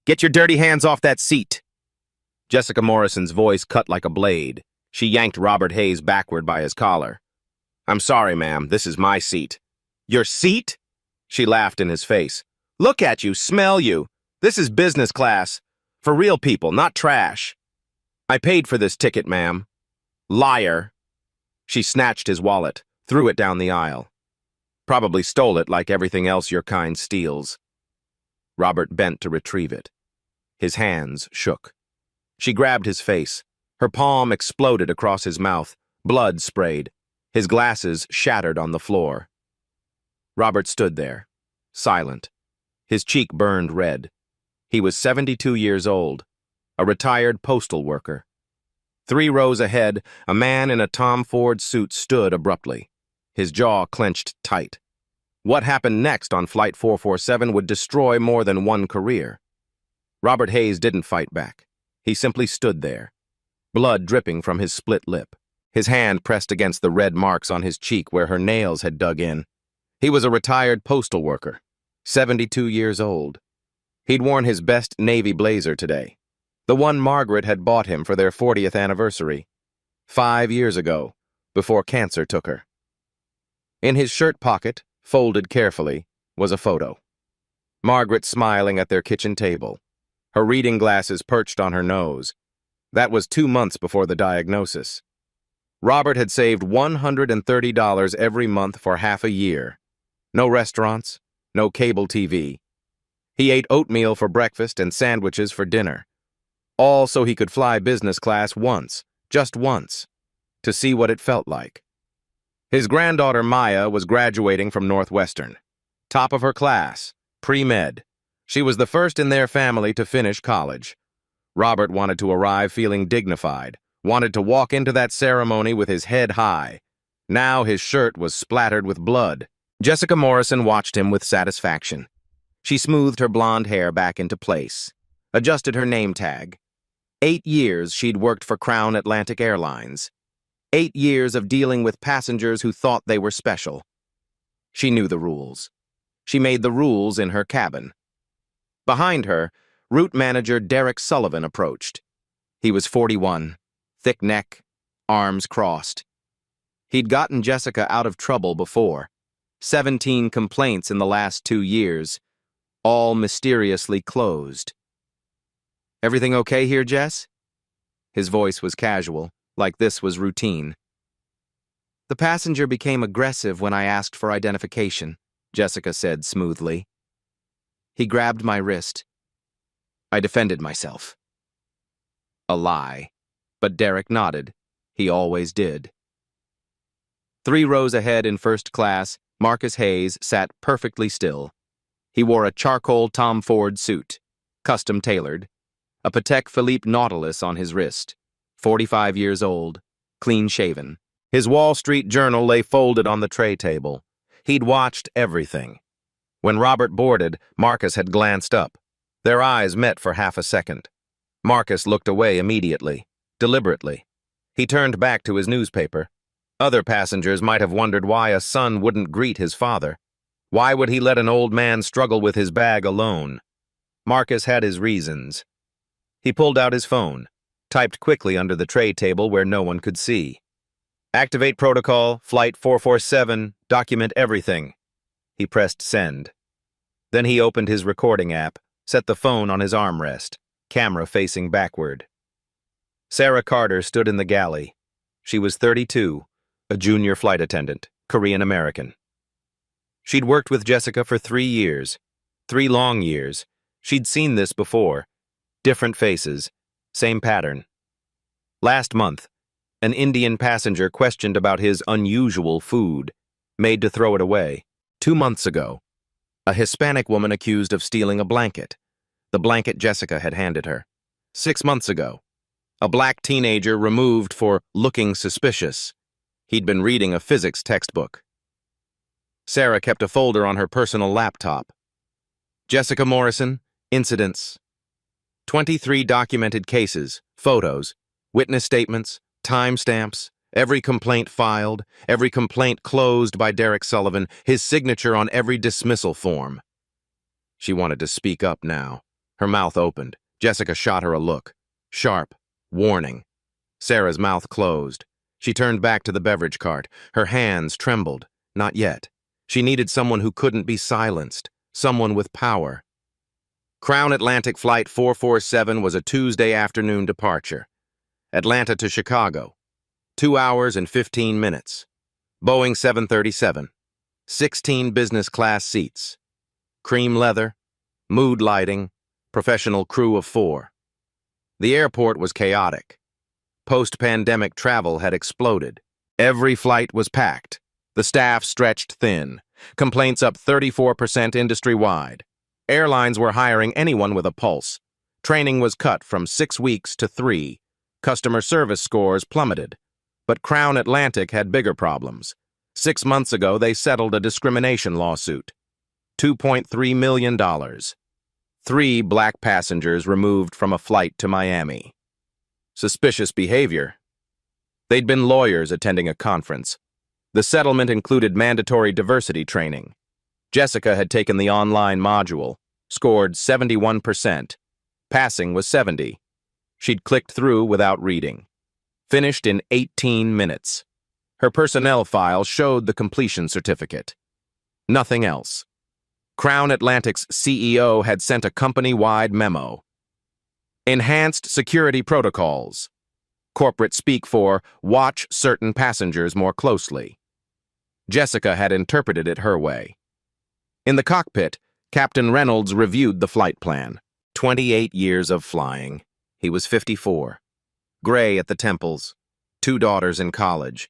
Get your dirty hands off that seat. Jessica Morrison's voice cut like a blade. She yanked Robert Hayes backward by his collar. I'm sorry, ma'am. This is my seat. Your seat? She laughed in his face. Look at you, smell you. This is business class. For real people, not trash. I paid for this ticket, ma'am. Liar. She snatched his wallet, threw it down the aisle. Probably stole it like everything else your kind steals. Robert bent to retrieve it. His hands shook. She grabbed his face. Her palm exploded across his mouth. Blood sprayed. His glasses shattered on the floor. Robert stood there, silent. His cheek burned red. He was 72 years old, a retired postal worker. 3 rows ahead, a man in a Tom Ford suit stood abruptly. His jaw clenched tight. What happened next on Flight 447 would destroy more than one career. Robert Hayes didn't fight back. He simply stood there, blood dripping from his split lip. His hand pressed against the red marks on his cheek where her nails had dug in. He was a retired postal worker, 72 years old. He'd worn his best navy blazer today, the one Margaret had bought him for their 40th anniversary, 5 years ago, before cancer took her. In his shirt pocket, folded carefully, was a photo. Margaret smiling at their kitchen table, her reading glasses perched on her nose. That was 2 months before the diagnosis. Robert had saved $130 every month for half a year. No restaurants, no cable TV. He ate oatmeal for breakfast and sandwiches for dinner. All so he could fly business class once, just once, to see what it felt like. His granddaughter Maya was graduating from Northwestern. Top of her class, pre-med. She was the first in their family to finish college. Robert wanted to arrive feeling dignified, wanted to walk into that ceremony with his head high. Now his shirt was splattered with blood. Jessica Morrison watched him with satisfaction. She smoothed her blonde hair back into place, adjusted her name tag. 8 years she'd worked for Crown Atlantic Airlines. 8 years of dealing with passengers who thought they were special. She knew the rules. She made the rules in her cabin. Behind her, route manager Derek Sullivan approached. He was 41, thick neck, arms crossed. He'd gotten Jessica out of trouble before. 17 complaints in the last 2 years, all mysteriously closed. Everything okay here, Jess? His voice was casual, like this was routine. The passenger became aggressive when I asked for identification, Jessica said smoothly. He grabbed my wrist. I defended myself. A lie, but Derek nodded. He always did. 3 rows ahead in first class, Marcus Hayes sat perfectly still. He wore a charcoal Tom Ford suit, custom tailored, a Patek Philippe Nautilus on his wrist, 45 years old, clean-shaven. His Wall Street Journal lay folded on the tray table. He'd watched everything. When Robert boarded, Marcus had glanced up. Their eyes met for half a second. Marcus looked away immediately, deliberately. He turned back to his newspaper. Other passengers might have wondered why a son wouldn't greet his father. Why would he let an old man struggle with his bag alone? Marcus had his reasons. He pulled out his phone, typed quickly under the tray table where no one could see. Activate protocol, flight 447, document everything. He pressed send. Then he opened his recording app, set the phone on his armrest, camera facing backward. Sarah Carter stood in the galley. She was 32, a junior flight attendant, Korean-American. She'd worked with Jessica for 3 years, 3 long years. She'd seen this before. Different faces, same pattern. Last month, an Indian passenger questioned about his unusual food, made to throw it away. 2 months ago, a Hispanic woman accused of stealing a blanket, the blanket Jessica had handed her. 6 months ago, a black teenager removed for looking suspicious. He'd been reading a physics textbook. Sarah kept a folder on her personal laptop. Jessica Morrison, incidents. 23 documented cases, photos, witness statements, timestamps, every complaint filed, every complaint closed by Derek Sullivan, his signature on every dismissal form. She wanted to speak up now. Her mouth opened. Jessica shot her a look. Sharp. Warning. Sarah's mouth closed. She turned back to the beverage cart. Her hands trembled. Not yet. She needed someone who couldn't be silenced. Someone with power. Crown Atlantic Flight 447 was a Tuesday afternoon departure. Atlanta to Chicago. 2 hours and 15 minutes. Boeing 737. 16 business class seats. Cream leather. Mood lighting. Professional crew of 4. The airport was chaotic. Post-pandemic travel had exploded. Every flight was packed. The staff stretched thin. Complaints up 34% industry-wide. Airlines were hiring anyone with a pulse. Training was cut from 6 weeks to 3. Customer service scores plummeted. But Crown Atlantic had bigger problems. 6 months ago, they settled a discrimination lawsuit. $2.3 million. 3 black passengers removed from a flight to Miami. Suspicious behavior. They'd been lawyers attending a conference. The settlement included mandatory diversity training. Jessica had taken the online module, scored 71%. Passing was 70. She'd clicked through without reading. Finished in 18 minutes. Her personnel file showed the completion certificate. Nothing else. Crown Atlantic's CEO had sent a company-wide memo. Enhanced security protocols. Corporate speak for watch certain passengers more closely. Jessica had interpreted it her way. In the cockpit, Captain Reynolds reviewed the flight plan. 28 years of flying. He was 54. Gray at the temples. 2 daughters in college.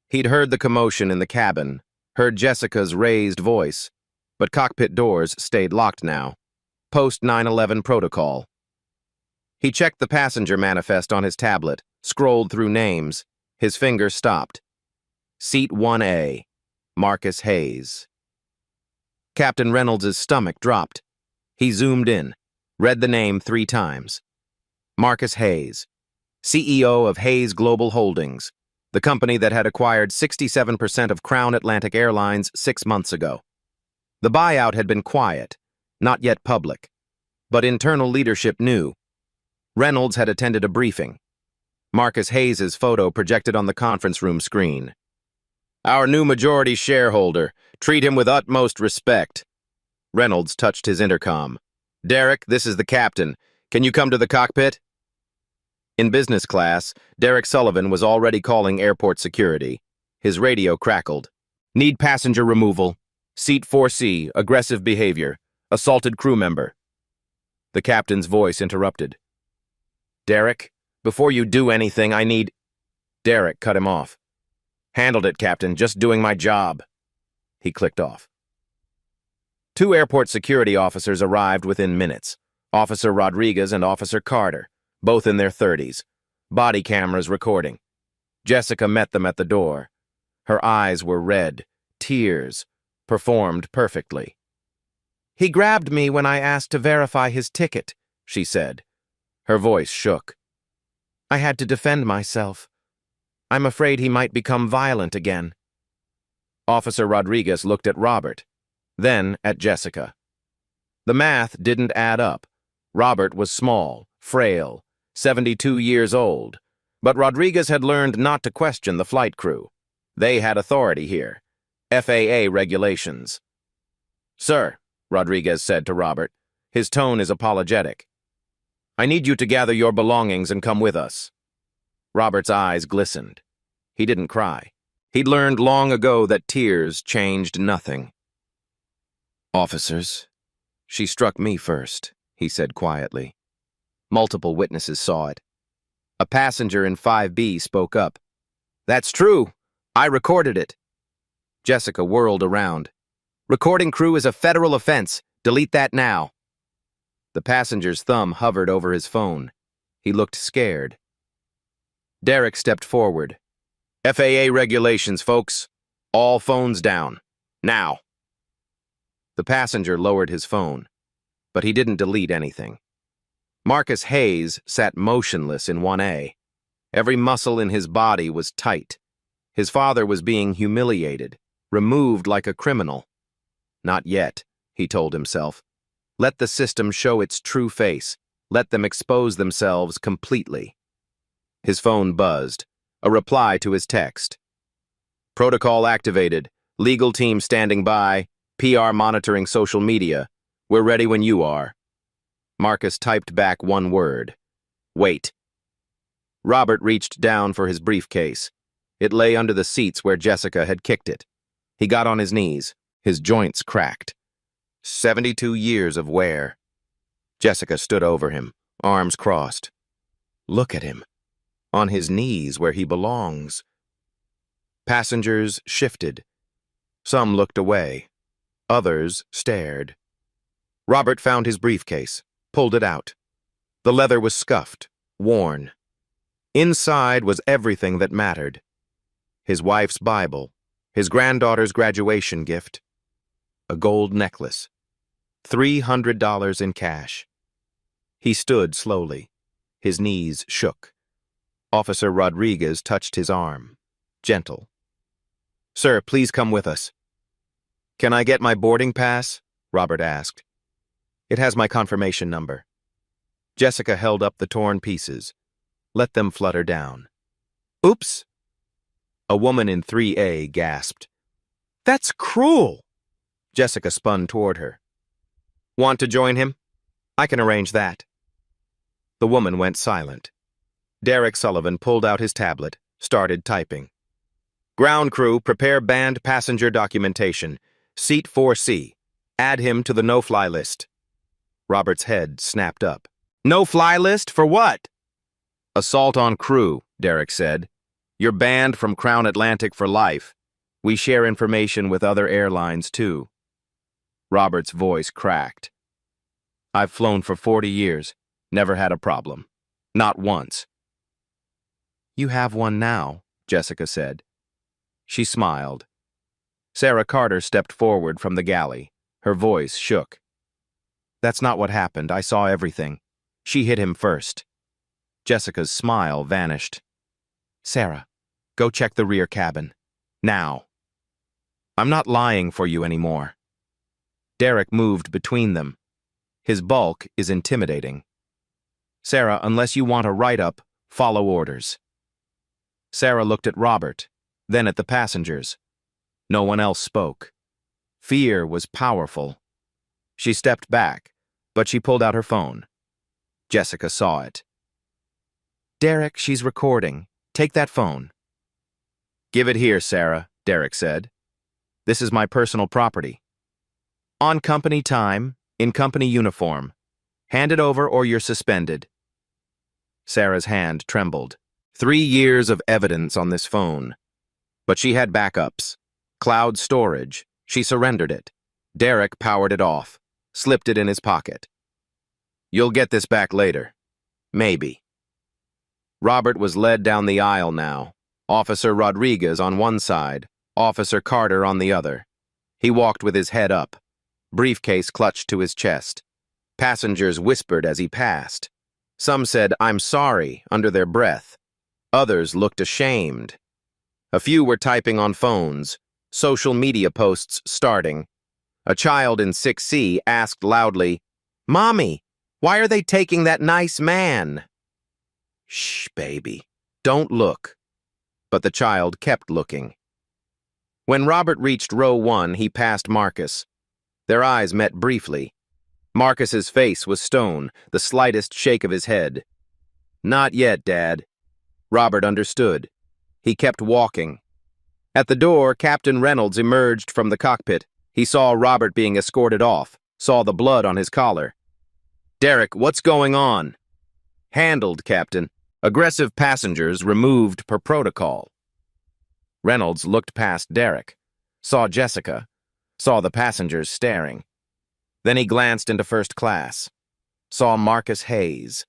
He'd heard the commotion in the cabin, heard Jessica's raised voice, but cockpit doors stayed locked now. Post-9/11 protocol. He checked the passenger manifest on his tablet, scrolled through names. His finger stopped. Seat 1A. Marcus Hayes. Captain Reynolds' stomach dropped. He zoomed in, read the name 3 times. Marcus Hayes, CEO of Hayes Global Holdings, the company that had acquired 67% of Crown Atlantic Airlines 6 months ago. The buyout had been quiet, not yet public, but internal leadership knew. Reynolds had attended a briefing. Marcus Hayes' photo projected on the conference room screen. Our new majority shareholder. Treat him with utmost respect. Reynolds touched his intercom. Derek, this is the captain. Can you come to the cockpit? In business class, Derek Sullivan was already calling airport security. His radio crackled. Need passenger removal. Seat 4C, aggressive behavior. Assaulted crew member. The captain's voice interrupted. Derek, before you do anything, I need... Derek cut him off. Handled it, Captain. Just doing my job. He clicked off. 2 airport security officers arrived within minutes. Officer Rodriguez and Officer Carter, both in their 30s. Body cameras recording. Jessica met them at the door. Her eyes were red. Tears. Performed perfectly. He grabbed me when I asked to verify his ticket, she said. Her voice shook. I had to defend myself. I'm afraid he might become violent again. Officer Rodriguez looked at Robert, then at Jessica. The math didn't add up. Robert was small, frail, 72 years old, but Rodriguez had learned not to question the flight crew. They had authority here. FAA regulations. Sir, Rodriguez said to Robert, his tone is apologetic. I need you to gather your belongings and come with us. Robert's eyes glistened. He didn't cry. He'd learned long ago that tears changed nothing. Officers, she struck me first, he said quietly. Multiple witnesses saw it. A passenger in 5B spoke up. That's true. I recorded it. Jessica whirled around. Recording crew is a federal offense. Delete that now. The passenger's thumb hovered over his phone. He looked scared. Derek stepped forward. FAA regulations, folks. All phones down. Now. The passenger lowered his phone, but he didn't delete anything. Marcus Hayes sat motionless in 1A. Every muscle in his body was tight. His father was being humiliated, removed like a criminal. Not yet, he told himself. Let the system show its true face. Let them expose themselves completely. His phone buzzed. A reply to his text. Protocol activated. Legal team standing by. PR monitoring social media. We're ready when you are. Marcus typed back one word. Wait. Robert reached down for his briefcase. It lay under the seats where Jessica had kicked it. He got on his knees. His joints cracked. 72 years of wear. Jessica stood over him, arms crossed. Look at him. On his knees where he belongs. Passengers shifted. Some looked away. Others stared. Robert found his briefcase, pulled it out. The leather was scuffed, worn. Inside was everything that mattered. His wife's Bible, his granddaughter's graduation gift, a gold necklace, $300 in cash. He stood slowly. His knees shook. Officer Rodriguez touched his arm. Gentle. Sir, please come with us. Can I get my boarding pass? Robert asked. It has my confirmation number. Jessica held up the torn pieces. Let them flutter down. Oops! A woman in 3A gasped. That's cruel! Jessica spun toward her. Want to join him? I can arrange that. The woman went silent. Derek Sullivan pulled out his tablet, started typing. Ground crew, prepare banned passenger documentation. Seat 4C. Add him to the no-fly list. Robert's head snapped up. No-fly list? For what? Assault on crew, Derek said. You're banned from Crown Atlantic for life. We share information with other airlines, too. Robert's voice cracked. I've flown for 40 years. Never had a problem. Not once. You have one now, Jessica said. She smiled. Sarah Carter stepped forward from the galley. Her voice shook. That's not what happened. I saw everything. She hit him first. Jessica's smile vanished. Sarah, go check the rear cabin. Now. I'm not lying for you anymore. Derek moved between them. His bulk is intimidating. Sarah, unless you want a write-up, follow orders. Sarah looked at Robert, then at the passengers. No one else spoke. Fear was powerful. She stepped back, but she pulled out her phone. Jessica saw it. Derek, she's recording. Take that phone. Give it here, Sarah, Derek said. This is my personal property. On company time, in company uniform. Hand it over or you're suspended. Sarah's hand trembled. 3 years of evidence on this phone. But she had backups. Cloud storage. She surrendered it. Derek powered it off, slipped it in his pocket. You'll get this back later. Maybe. Robert was led down the aisle now. Officer Rodriguez on one side, Officer Carter on the other. He walked with his head up. Briefcase clutched to his chest. Passengers whispered as he passed. Some said, "I'm sorry," under their breath. Others looked ashamed. A few were typing on phones, social media posts starting. A child in 6C asked loudly, "Mommy, why are they taking that nice man?" Shh, baby. Don't look. But the child kept looking. When Robert reached row 1, he passed Marcus. Their eyes met briefly. Marcus's face was stone, the slightest shake of his head. Not yet, Dad. Robert understood. He kept walking. At the door, Captain Reynolds emerged from the cockpit. He saw Robert being escorted off, saw the blood on his collar. Derek, what's going on? Handled, Captain. Aggressive passengers removed per protocol. Reynolds looked past Derek, saw Jessica, saw the passengers staring. Then he glanced into first class, saw Marcus Hayes.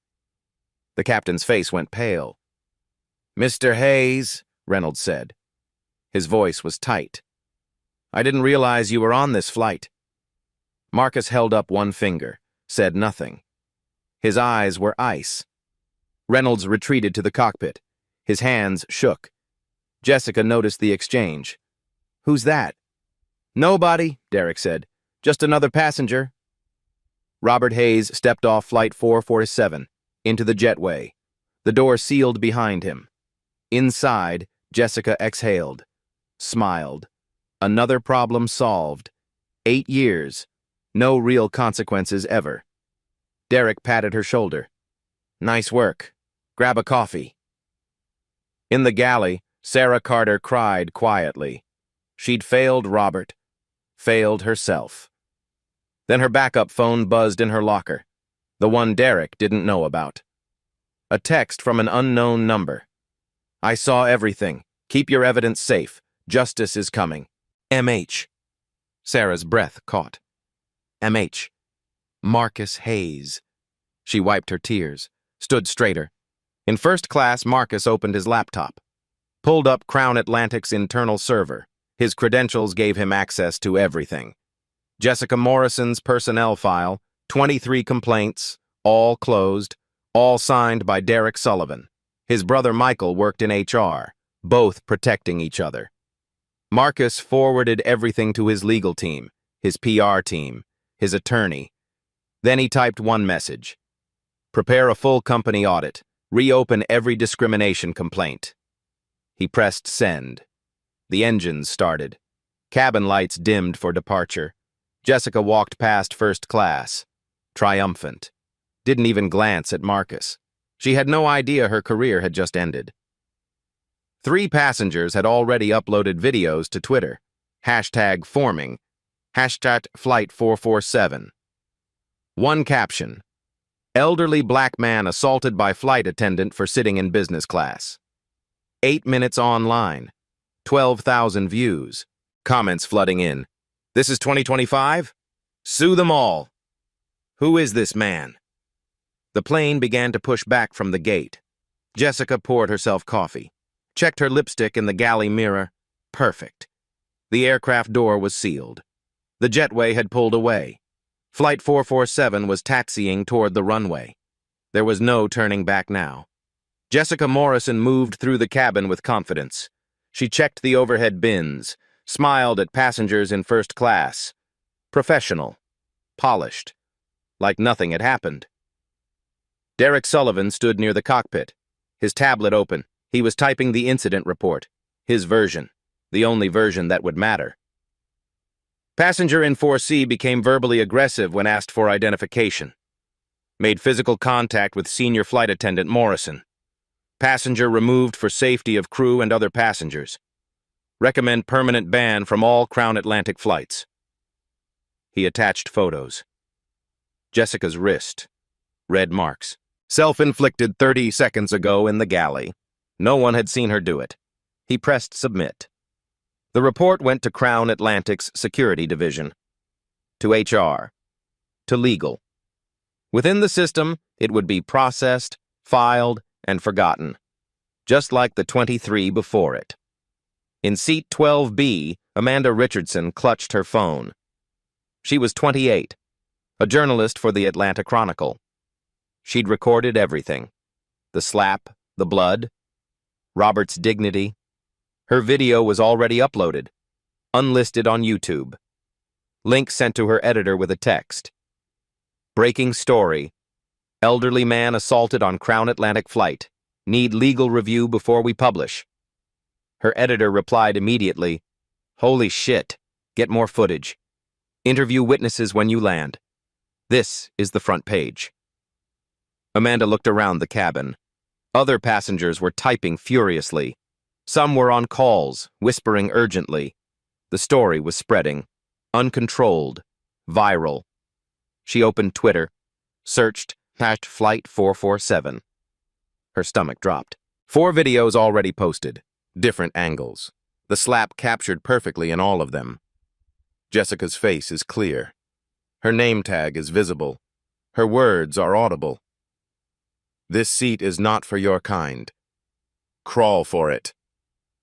The captain's face went pale. Mr. Hayes, Reynolds said. His voice was tight. I didn't realize you were on this flight. Marcus held up one finger, said nothing. His eyes were ice. Reynolds retreated to the cockpit. His hands shook. Jessica noticed the exchange. Who's that? Nobody, Derek said. Just another passenger. Robert Hayes stepped off Flight 447 into the jetway. The door sealed behind him. Inside, Jessica exhaled, smiled. Another problem solved. 8 years. No real consequences ever. Derek patted her shoulder. Nice work. Grab a coffee. In the galley, Sarah Carter cried quietly. She'd failed Robert, failed herself. Then her backup phone buzzed in her locker, the one Derek didn't know about. A text from an unknown number. I saw everything. Keep your evidence safe. Justice is coming. M.H. Sarah's breath caught. M.H. Marcus Hayes. She wiped her tears, stood straighter. In first class, Marcus opened his laptop, pulled up Crown Atlantic's internal server. His credentials gave him access to everything. Jessica Morrison's personnel file, 23 complaints, all closed, all signed by Derek Sullivan. His brother Michael worked in HR, both protecting each other. Marcus forwarded everything to his legal team, his PR team, his attorney. Then he typed one message. Prepare a full company audit. Reopen every discrimination complaint. He pressed send. The engines started. Cabin lights dimmed for departure. Jessica walked past first class, triumphant. Didn't even glance at Marcus. She had no idea her career had just ended. 3 passengers had already uploaded videos to Twitter. Hashtag forming. Hashtag Flight 447. One caption. Elderly black man assaulted by flight attendant for sitting in business class. 8 minutes online. 12,000 views. Comments flooding in. This is 2025? Sue them all. Who is this man? The plane began to push back from the gate. Jessica poured herself coffee, checked her lipstick in the galley mirror. Perfect. The aircraft door was sealed. The jetway had pulled away. Flight 447 was taxiing toward the runway. There was no turning back now. Jessica Morrison moved through the cabin with confidence. She checked the overhead bins, smiled at passengers in first class. Professional. Polished. Like nothing had happened. Derek Sullivan stood near the cockpit, his tablet open. He was typing the incident report, his version, the only version that would matter. Passenger in 4C became verbally aggressive when asked for identification. Made physical contact with senior flight attendant Morrison. Passenger removed for safety of crew and other passengers. Recommend permanent ban from all Crown Atlantic flights. He attached photos. Jessica's wrist. Red marks. Self-inflicted 30 seconds ago in the galley. No one had seen her do it. He pressed submit. The report went to Crown Atlantic's security division. To HR. To legal. Within the system, it would be processed, filed, and forgotten. Just like the 23 before it. In seat 12B, Amanda Richardson clutched her phone. She was 28, a journalist for the Atlanta Chronicle. She'd recorded everything. The slap, the blood, Robert's dignity. Her video was already uploaded, unlisted on YouTube. Link sent to her editor with a text. Breaking story. Elderly man assaulted on Crown Atlantic flight. Need legal review before we publish. Her editor replied immediately, Holy shit, get more footage. Interview witnesses when you land. This is the front page. Amanda looked around the cabin. Other passengers were typing furiously. Some were on calls, whispering urgently. The story was spreading. Uncontrolled. Viral. She opened Twitter. Searched #Flight 447. Her stomach dropped. 4 videos already posted. Different angles. The slap captured perfectly in all of them. Jessica's face is clear. Her name tag is visible. Her words are audible. This seat is not for your kind. Crawl for it.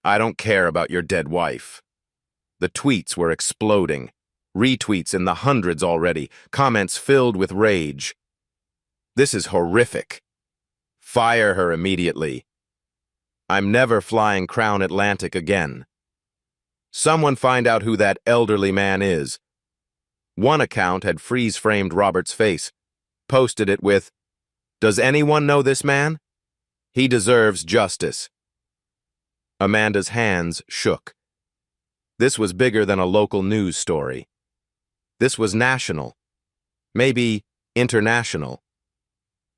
I don't care about your dead wife. The tweets were exploding. Retweets in the hundreds already. Comments filled with rage. This is horrific. Fire her immediately. I'm never flying Crown Atlantic again. Someone find out who that elderly man is. One account had freeze-framed Robert's face, posted it with, "Does anyone know this man? He deserves justice." Amanda's hands shook. This was bigger than a local news story. This was national, maybe international.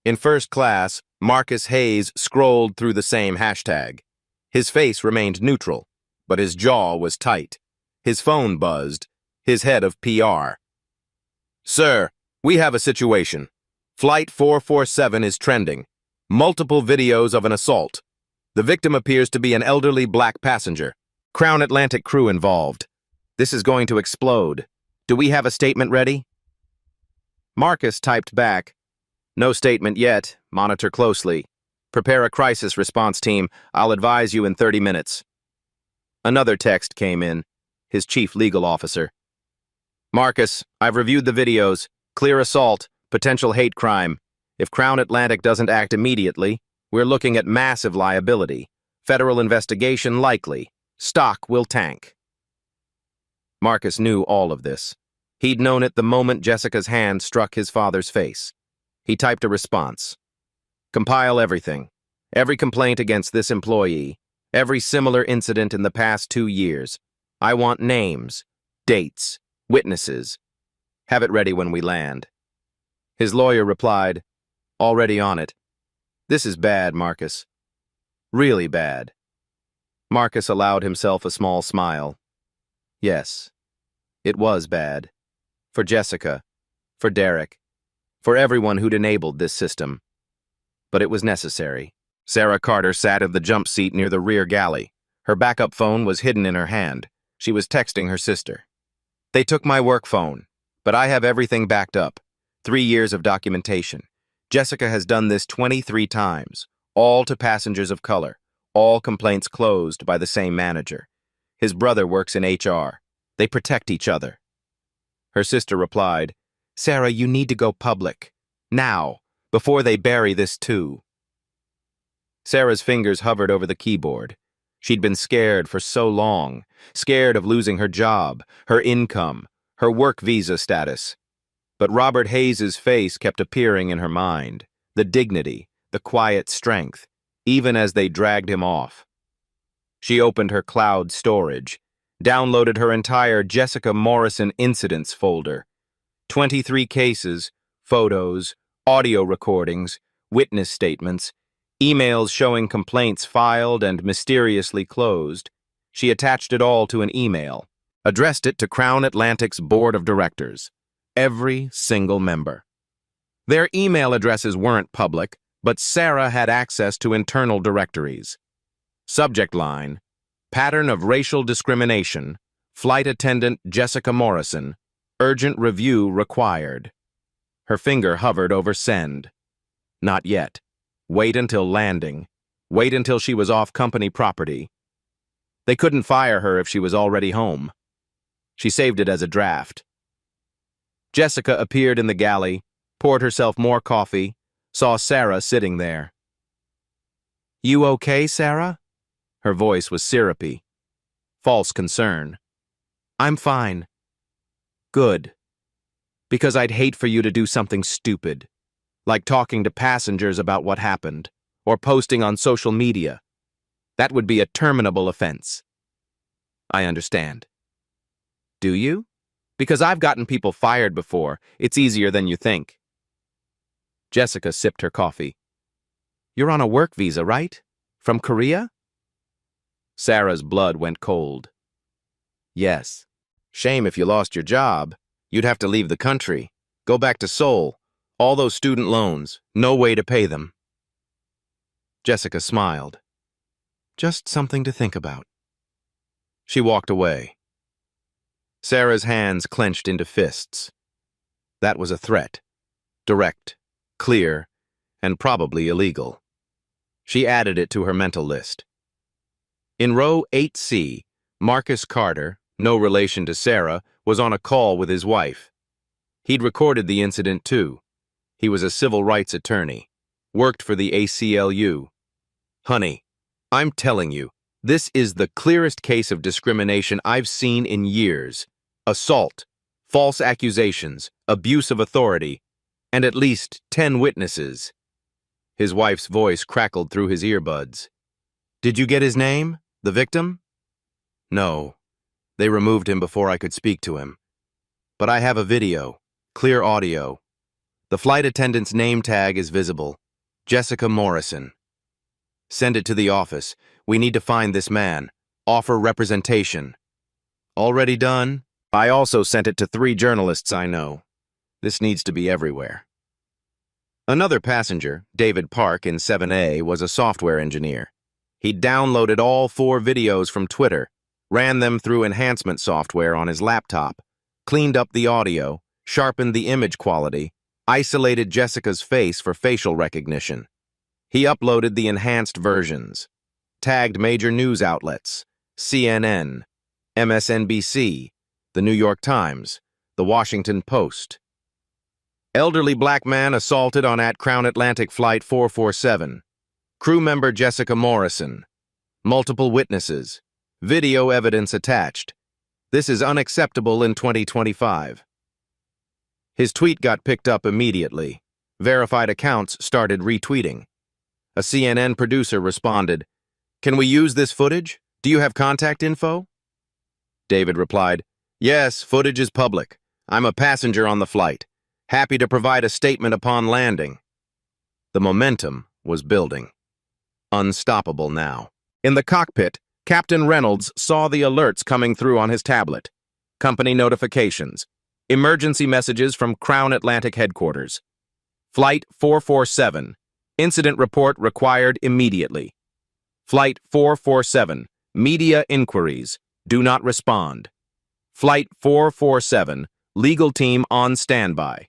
In first class, Marcus Hayes scrolled through the same hashtag. His face remained neutral, but his jaw was tight. His phone buzzed, his head of PR. "Sir, we have a situation. Flight 447 is trending. Multiple videos of an assault. The victim appears to be an elderly black passenger. Crown Atlantic crew involved. This is going to explode. Do we have a statement ready?" Marcus typed back, "No statement yet. Monitor closely. Prepare a crisis response team. I'll advise you in 30 minutes. Another text came in, his chief legal officer. "Marcus, I've reviewed the videos. Clear assault, potential hate crime. If Crown Atlantic doesn't act immediately, we're looking at massive liability. Federal investigation likely. Stock will tank." Marcus knew all of this. He'd known it the moment Jessica's hand struck his father's face. He typed a response. "Compile everything. Every complaint against this employee. Every similar incident in the past 2 years. I want names, dates, witnesses. Have it ready when we land." His lawyer replied, "Already on it. This is bad, Marcus. Really bad." Marcus allowed himself a small smile. Yes, it was bad. For Jessica, for Derek, for everyone who'd enabled this system. But it was necessary. Sarah Carter sat in the jump seat near the rear galley. Her backup phone was hidden in her hand. She was texting her sister. "They took my work phone, but I have everything backed up. 3 years of documentation. Jessica has done this 23 times, all to passengers of color, all complaints closed by the same manager. His brother works in HR. They protect each other." Her sister replied, "Sarah, you need to go public. Now, before they bury this too." Sarah's fingers hovered over the keyboard. She'd been scared for so long, scared of losing her job, her income, her work visa status. But Robert Hayes's face kept appearing in her mind, the dignity, the quiet strength, even as they dragged him off. She opened her cloud storage, downloaded her entire Jessica Morrison incidents folder. 23 cases, photos, audio recordings, witness statements, emails showing complaints filed and mysteriously closed. She attached it all to an email, addressed it to Crown Atlantic's board of directors, every single member. Their email addresses weren't public, but Sarah had access to internal directories. Subject line, "Pattern of racial discrimination, Flight Attendant Jessica Morrison, urgent review required." Her finger hovered over send. Not yet. Wait until landing. Wait until she was off company property. They couldn't fire her if she was already home. She saved it as a draft. Jessica appeared in the galley, poured herself more coffee, saw Sarah sitting there. "You okay, Sarah?" Her voice was syrupy. False concern. "I'm fine." "Good. Because I'd hate for you to do something stupid, like talking to passengers about what happened, or posting on social media. That would be a terminable offense." "I understand." "Do you? Because I've gotten people fired before. It's easier than you think." Jessica sipped her coffee. "You're on a work visa, right? From Korea?" Sarah's blood went cold. "Yes. Shame if you lost your job. You'd have to leave the country. Go back to Seoul. All those student loans. No way to pay them." Jessica smiled. "Just something to think about." She walked away. Sarah's hands clenched into fists. That was a threat. Direct, clear, and probably illegal. She added it to her mental list. In row 8C, Marcus Carter, no relation to Sarah, was on a call with his wife. He'd recorded the incident too. He was a civil rights attorney, worked for the ACLU. "Honey, I'm telling you, this is the clearest case of discrimination I've seen in years. Assault, false accusations, abuse of authority, and at least 10 witnesses. His wife's voice crackled through his earbuds. Did you get his name? The victim? No. They removed him before I could speak to him. But I have a video, clear audio. The flight attendant's name tag is visible. Jessica Morrison. Send it to the office. We need to find this man. Offer representation. Already done? I also sent it to 3 journalists I know. This needs to be everywhere. Another passenger, David Park in 7A, was a software engineer. He downloaded all 4 videos from Twitter, ran them through enhancement software on his laptop, cleaned up the audio, sharpened the image quality, isolated Jessica's face for facial recognition. He uploaded the enhanced versions, tagged major news outlets, CNN, MSNBC, The New York Times, The Washington Post. Elderly black man assaulted on Crown Atlantic Flight 447. Crew member Jessica Morrison. Multiple witnesses. Video evidence attached. This is unacceptable in 2025. His tweet got picked up immediately. Verified accounts started retweeting. A CNN producer responded, "Can we use this footage? Do you have contact info?" David replied, "Yes, footage is public. I'm a passenger on the flight. Happy to provide a statement upon landing." The momentum was building. Unstoppable now. In the cockpit, Captain Reynolds saw the alerts coming through on his tablet. Company notifications. Emergency messages from Crown Atlantic headquarters. Flight 447. Incident report required immediately. Flight 447. Media inquiries. Do not respond. Flight 447. Legal team on standby.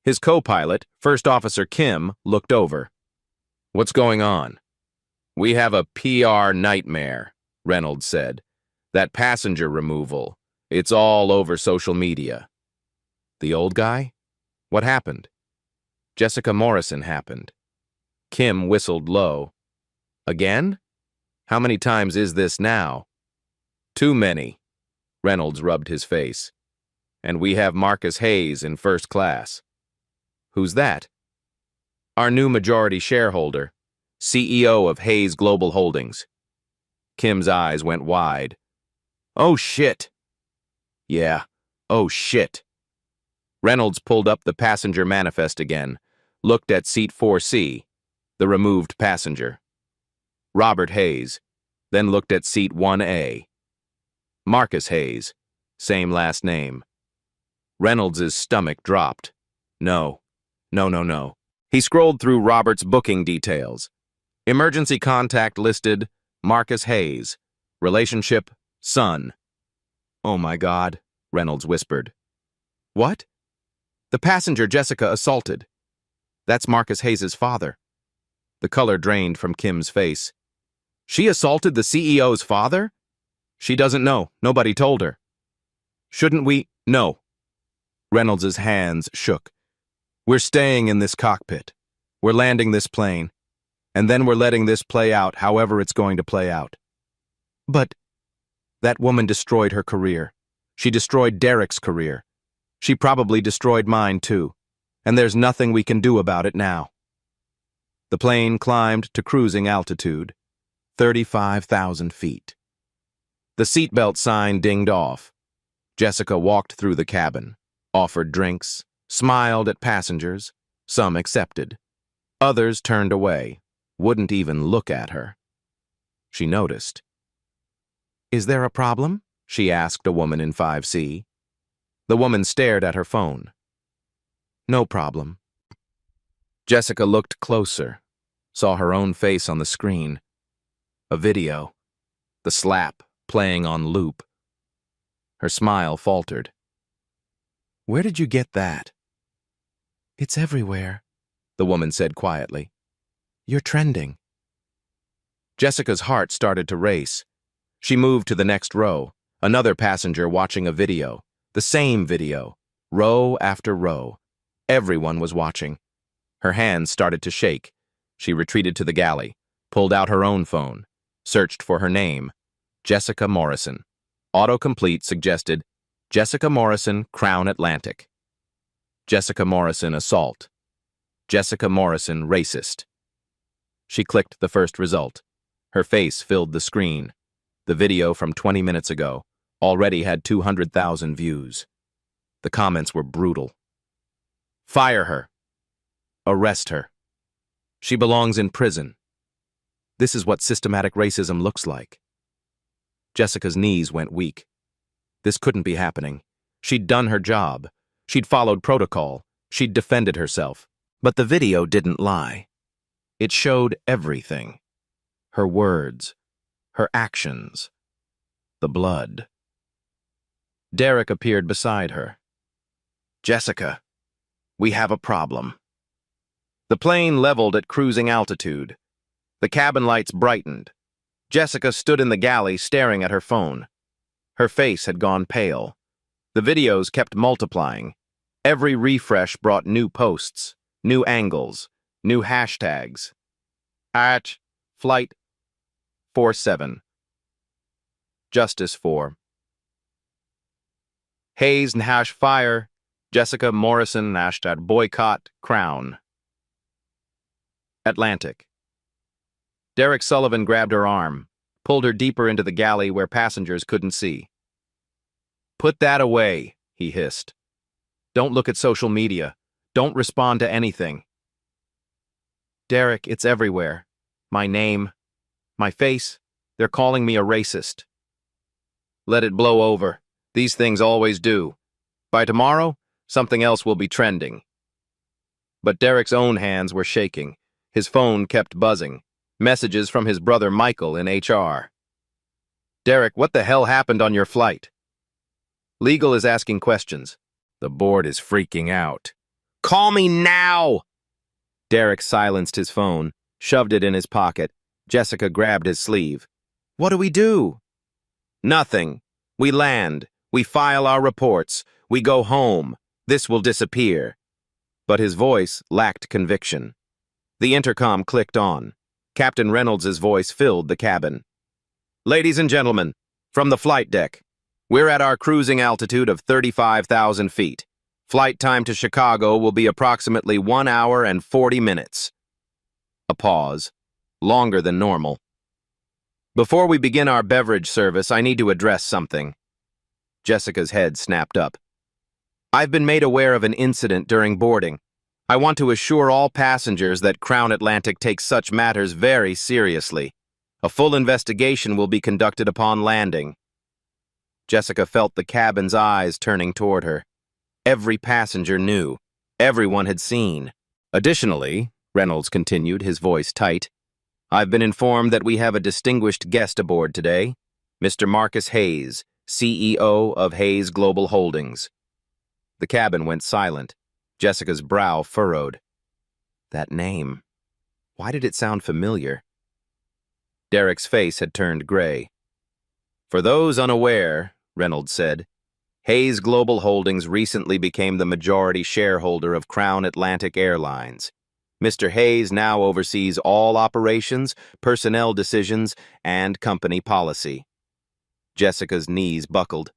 His co-pilot, First Officer Kim, looked over. "What's going on?" "We have a PR nightmare," Reynolds said. "That passenger removal. It's all over social media." "The old guy? What happened?" "Jessica Morrison happened." Kim whistled low. "Again? How many times is this now?" "Too many." Reynolds rubbed his face. "And we have Marcus Hayes in first class." "Who's that?" "Our new majority shareholder, CEO of Hayes Global Holdings." Kim's eyes went wide. "Oh, shit." "Yeah, oh, shit." Reynolds pulled up the passenger manifest again, looked at seat 4C, the removed passenger. Robert Hayes, then looked at seat 1A. Marcus Hayes, same last name. Reynolds' stomach dropped. No. He scrolled through Robert's booking details. Emergency contact listed, Marcus Hayes. Relationship, son. "Oh my God," Reynolds whispered. "What?" "The passenger Jessica assaulted. That's Marcus Hayes' father." The color drained from Kim's face. "She assaulted the CEO's father?" "She doesn't know. Nobody told her." "Shouldn't we?" "No." Reynolds' hands shook. "We're staying in this cockpit. We're landing this plane. And then we're letting this play out however it's going to play out." "But that woman destroyed her career. She destroyed Derek's career. She probably destroyed mine too. And there's nothing we can do about it now." The plane climbed to cruising altitude, 35,000 feet. The seatbelt sign dinged off. Jessica walked through the cabin, offered drinks, smiled at passengers. Some accepted. Others turned away, wouldn't even look at her. She noticed. "Is there a problem?" she asked a woman in 5C. The woman stared at her phone. "No problem." Jessica looked closer, saw her own face on the screen. A video. The slap playing on loop. Her smile faltered. "Where did you get that?" "It's everywhere," the woman said quietly. "You're trending." Jessica's heart started to race. She moved to the next row, another passenger watching a video, the same video, row after row. Everyone was watching. Her hands started to shake. She retreated to the galley, pulled out her own phone, searched for her name, Jessica Morrison. Autocomplete suggested, Jessica Morrison, Crown Atlantic. Jessica Morrison, assault. Jessica Morrison, racist. She clicked the first result. Her face filled the screen. The video from 20 minutes ago already had 200,000 views. The comments were brutal. Fire her. Arrest her. She belongs in prison. This is what systematic racism looks like. Jessica's knees went weak. This couldn't be happening. She'd done her job. She'd followed protocol. She'd defended herself. But the video didn't lie. It showed everything. Her words, her actions, the blood. Derek appeared beside her. Jessica, we have a problem. The plane leveled at cruising altitude. The cabin lights brightened. Jessica stood in the galley staring at her phone. Her face had gone pale. The videos kept multiplying. Every refresh brought new posts, new angles, new hashtags. At Flight 47. Justice for. Hayes and hash fire. Jessica Morrison hashtag boycott Crown. Atlantic. Derek Sullivan grabbed her arm, pulled her deeper into the galley where passengers couldn't see. Put that away, he hissed. Don't look at social media. Don't respond to anything. Derek, it's everywhere. My name, my face, they're calling me a racist. Let it blow over. These things always do. By tomorrow, something else will be trending. But Derek's own hands were shaking. His phone kept buzzing. Messages from his brother Michael in HR. Derek, what the hell happened on your flight? Legal is asking questions. The board is freaking out. Call me now! Derek silenced his phone, shoved it in his pocket. Jessica grabbed his sleeve. What do we do? Nothing. We land. We file our reports. We go home. This will disappear. But his voice lacked conviction. The intercom clicked on. Captain Reynolds' voice filled the cabin. Ladies and gentlemen, from the flight deck, we're at our cruising altitude of 35,000 feet. Flight time to Chicago will be approximately 1 hour and 40 minutes. A pause, longer than normal. Before we begin our beverage service, I need to address something. Jessica's head snapped up. I've been made aware of an incident during boarding. I want to assure all passengers that Crown Atlantic takes such matters very seriously. A full investigation will be conducted upon landing. Jessica felt the cabin's eyes turning toward her. Every passenger knew. Everyone had seen. Additionally, Reynolds continued, his voice tight, I've been informed that we have a distinguished guest aboard today, Mr. Marcus Hayes, CEO of Hayes Global Holdings. The cabin went silent. Jessica's brow furrowed. That name. Why did it sound familiar? Derek's face had turned gray. For those unaware, Reynolds said, Hayes Global Holdings recently became the majority shareholder of Crown Atlantic Airlines. Mr. Hayes now oversees all operations, personnel decisions, and company policy. Jessica's knees buckled.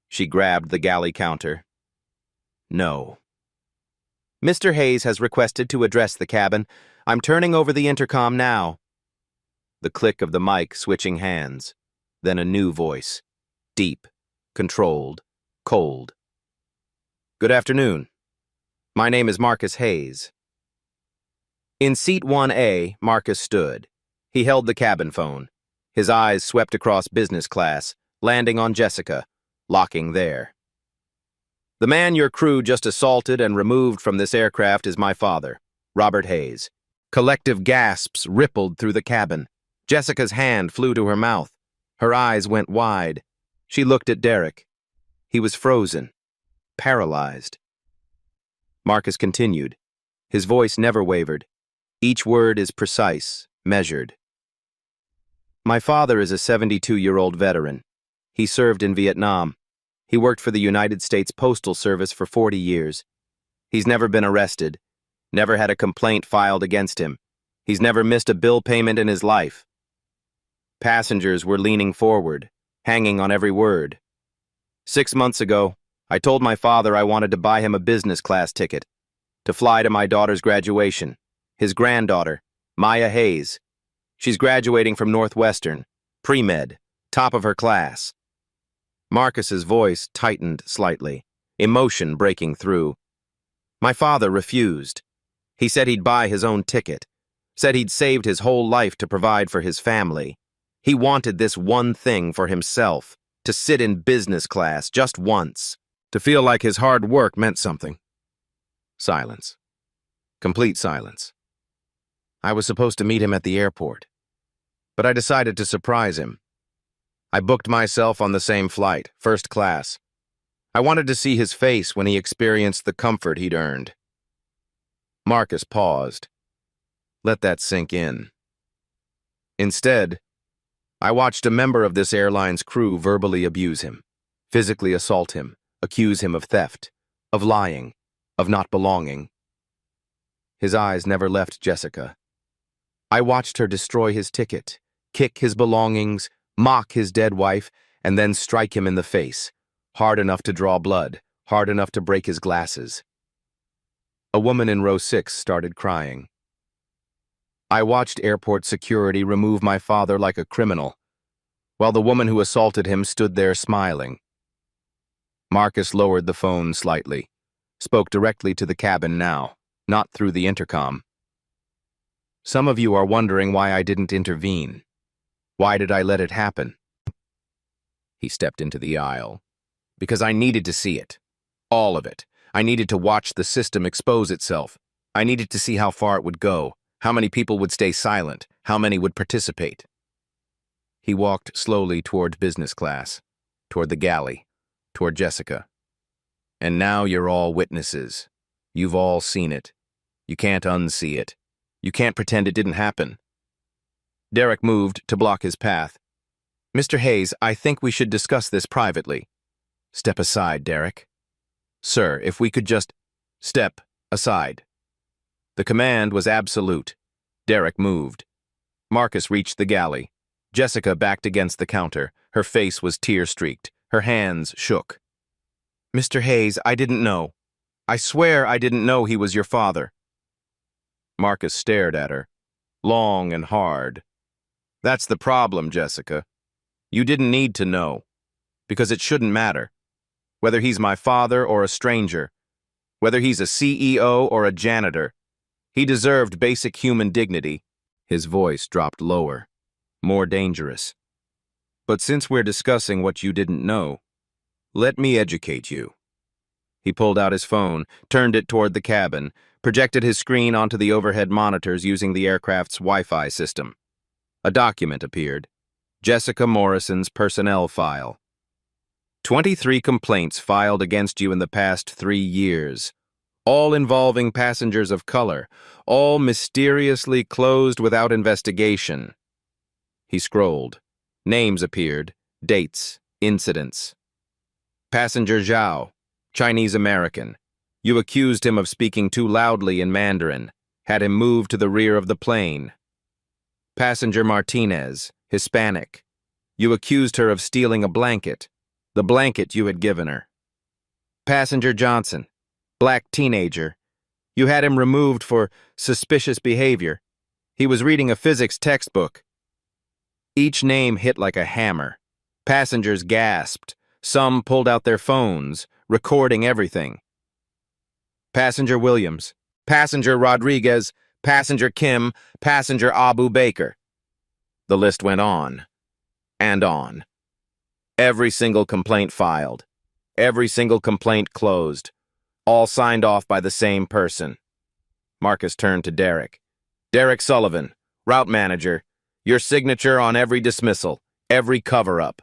She grabbed the galley counter. No. Mr. Hayes has requested to address the cabin. I'm turning over the intercom now. The click of the mic switching hands. Then a new voice. Deep, controlled, cold. Good afternoon. My name is Marcus Hayes. In seat 1A, Marcus stood. He held the cabin phone. His eyes swept across business class, landing on Jessica, locking there. The man your crew just assaulted and removed from this aircraft is my father, Robert Hayes. Collective gasps rippled through the cabin. Jessica's hand flew to her mouth. Her eyes went wide. She looked at Derek. He was frozen, paralyzed. Marcus continued. His voice never wavered. Each word is precise, measured. My father is a 72-year-old veteran. He served in Vietnam. He worked for the United States Postal Service for 40 years. He's never been arrested, never had a complaint filed against him. He's never missed a bill payment in his life. Passengers were leaning forward, hanging on every word. 6 months ago, I told my father I wanted to buy him a business class ticket to fly to my daughter's graduation, his granddaughter, Maya Hayes. She's graduating from Northwestern, pre-med, top of her class. Marcus's voice tightened slightly, emotion breaking through. My father refused. He said he'd buy his own ticket, said he'd saved his whole life to provide for his family. He wanted this one thing for himself, to sit in business class just once, to feel like his hard work meant something. Silence. Complete silence. I was supposed to meet him at the airport, but I decided to surprise him. I booked myself on the same flight, first class. I wanted to see his face when he experienced the comfort he'd earned. Marcus paused. Let that sink in. Instead, I watched a member of this airline's crew verbally abuse him, physically assault him, accuse him of theft, of lying, of not belonging. His eyes never left Jessica. I watched her destroy his ticket, kick his belongings, mock his dead wife, and then strike him in the face, hard enough to draw blood, hard enough to break his glasses. A woman in row 6 started crying. I watched airport security remove my father like a criminal, while the woman who assaulted him stood there smiling. Marcus lowered the phone slightly, spoke directly to the cabin now, not through the intercom. Some of you are wondering why I didn't intervene. Why did I let it happen? He stepped into the aisle. Because I needed to see it. All of it. I needed to watch the system expose itself. I needed to see how far it would go, how many people would stay silent, how many would participate. He walked slowly toward business class, toward the galley, toward Jessica. And now you're all witnesses. You've all seen it. You can't unsee it. You can't pretend it didn't happen. Derek moved to block his path. Mr. Hayes, I think we should discuss this privately. Step aside, Derek. Sir, if we could just step aside. The command was absolute. Derek moved. Marcus reached the galley. Jessica backed against the counter. Her face was tear-streaked. Her hands shook. Mr. Hayes, I didn't know. I swear I didn't know he was your father. Marcus stared at her, long and hard. That's the problem, Jessica. You didn't need to know, because it shouldn't matter. Whether he's my father or a stranger, whether he's a CEO or a janitor, he deserved basic human dignity. His voice dropped lower, more dangerous. But since we're discussing what you didn't know, let me educate you. He pulled out his phone, turned it toward the cabin, projected his screen onto the overhead monitors using the aircraft's Wi-Fi system. A document appeared. Jessica Morrison's personnel file. 23 complaints filed against you in the past 3 years, all involving passengers of color, all mysteriously closed without investigation. He scrolled. Names appeared, dates, incidents. Passenger Zhao, Chinese American. You accused him of speaking too loudly in Mandarin, had him moved to the rear of the plane. Passenger Martinez, Hispanic. You accused her of stealing a blanket, the blanket you had given her. Passenger Johnson, black teenager. You had him removed for suspicious behavior. He was reading a physics textbook. Each name hit like a hammer. Passengers gasped. Some pulled out their phones, recording everything. Passenger Williams, Passenger Rodriguez, Passenger Kim, Passenger Abu Baker. The list went on and on. Every single complaint filed. Every single complaint closed. All signed off by the same person. Marcus turned to Derek. Derek Sullivan, route manager. Your signature on every dismissal, every cover-up.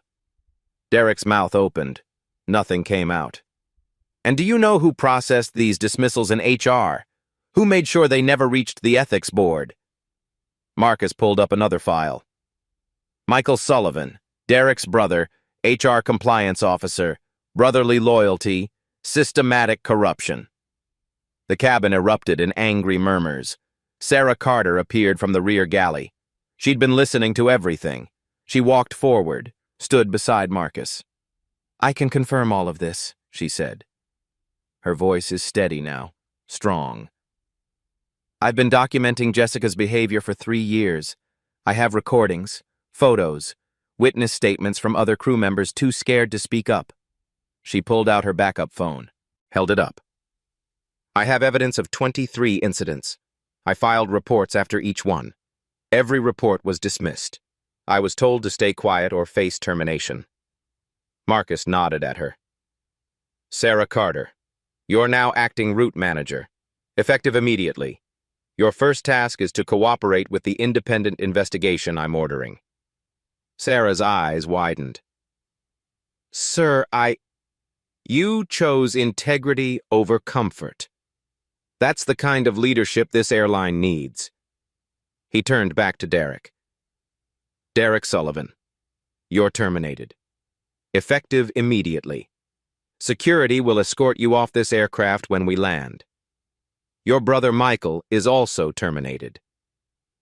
Derek's mouth opened. Nothing came out. And do you know who processed these dismissals in HR? Who made sure they never reached the ethics board? Marcus pulled up another file. Michael Sullivan, Derek's brother, HR compliance officer, brotherly loyalty, systematic corruption. The cabin erupted in angry murmurs. Sarah Carter appeared from the rear galley. She'd been listening to everything. She walked forward, stood beside Marcus. I can confirm all of this, she said. Her voice is steady now, strong. I've been documenting Jessica's behavior for 3 years. I have recordings, photos, witness statements from other crew members too scared to speak up. She pulled out her backup phone, held it up. I have evidence of 23 incidents. I filed reports after each one. Every report was dismissed. I was told to stay quiet or face termination. Marcus nodded at her. Sarah Carter, you're now acting route manager, effective immediately. Your first task is to cooperate with the independent investigation I'm ordering. Sarah's eyes widened. Sir, You chose integrity over comfort. That's the kind of leadership this airline needs. He turned back to Derek. Derek Sullivan, you're terminated. Effective immediately. Security will escort you off this aircraft when we land. Your brother Michael is also terminated.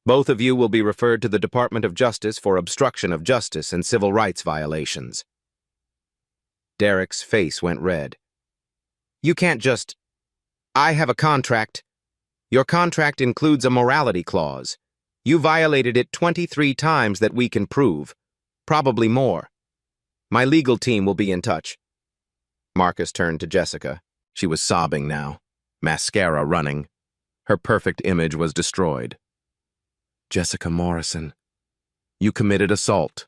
Both of you will be referred to the Department of Justice for obstruction of justice and civil rights violations. Derek's face went red. You can't just... I have a contract. Your contract includes a morality clause. You violated it 23 times that we can prove. Probably more. My legal team will be in touch. Marcus turned to Jessica. She was sobbing now, mascara running. Her perfect image was destroyed. Jessica Morrison, you committed assault.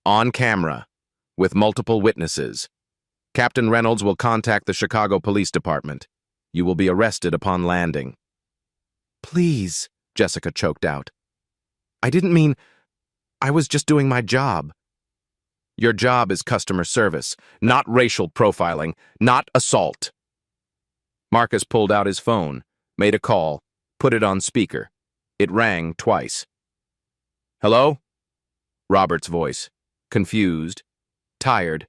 On camera, with multiple witnesses. Captain Reynolds will contact the Chicago Police Department. You will be arrested upon landing. Please, Jessica choked out. I didn't mean... I was just doing my job. Your job is customer service, not racial profiling, not assault. Marcus pulled out his phone, made a call, put it on speaker. It rang twice. Hello? Robert's voice, confused, tired.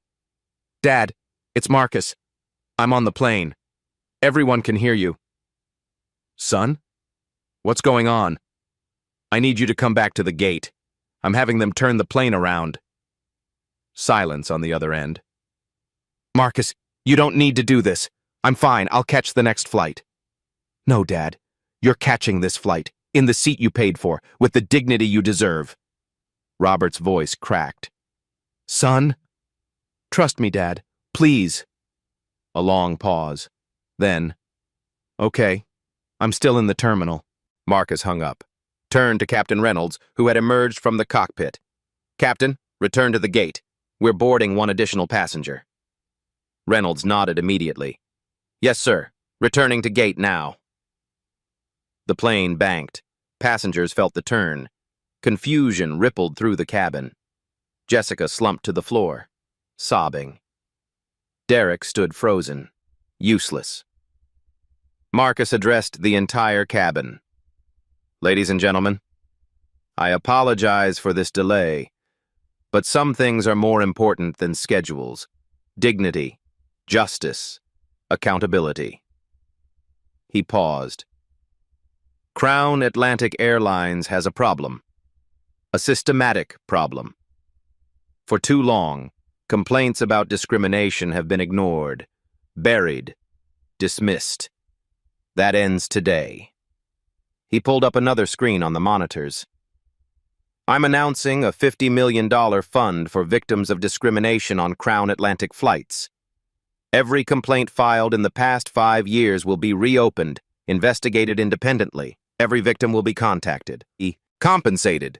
Dad, it's Marcus. I'm on the plane. Everyone can hear you. Son? What's going on? I need you to come back to the gate. I'm having them turn the plane around. Silence on the other end. Marcus, you don't need to do this. I'm fine. I'll catch the next flight. No, Dad. You're catching this flight, in the seat you paid for, with the dignity you deserve. Robert's voice cracked. Son? Trust me, Dad. Please. A long pause. Then, okay, I'm still in the terminal. Marcus hung up, turned to Captain Reynolds, who had emerged from the cockpit. Captain, return to the gate. We're boarding one additional passenger. Reynolds nodded immediately. Yes, sir. Returning to gate now. The plane banked. Passengers felt the turn. Confusion rippled through the cabin. Jessica slumped to the floor, sobbing. Derek stood frozen, useless. Marcus addressed the entire cabin. Ladies and gentlemen, I apologize for this delay, but some things are more important than schedules. Dignity, justice, accountability. He paused. Crown Atlantic Airlines has a problem. A systematic problem. For too long, complaints about discrimination have been ignored, buried, dismissed. That ends today. He pulled up another screen on the monitors. I'm announcing a $50 million fund for victims of discrimination on Crown Atlantic flights. Every complaint filed in the past 5 years will be reopened, investigated independently. Every victim will be contacted, compensated,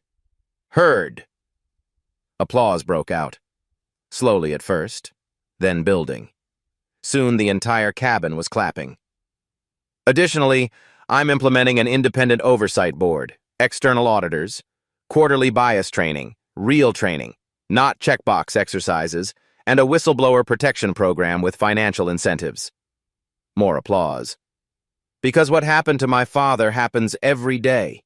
heard. Applause broke out. Slowly at first, then building. Soon the entire cabin was clapping. Additionally, I'm implementing an independent oversight board, external auditors, quarterly bias training, real training, not checkbox exercises, and a whistleblower protection program with financial incentives. More applause. Because what happened to my father happens every day,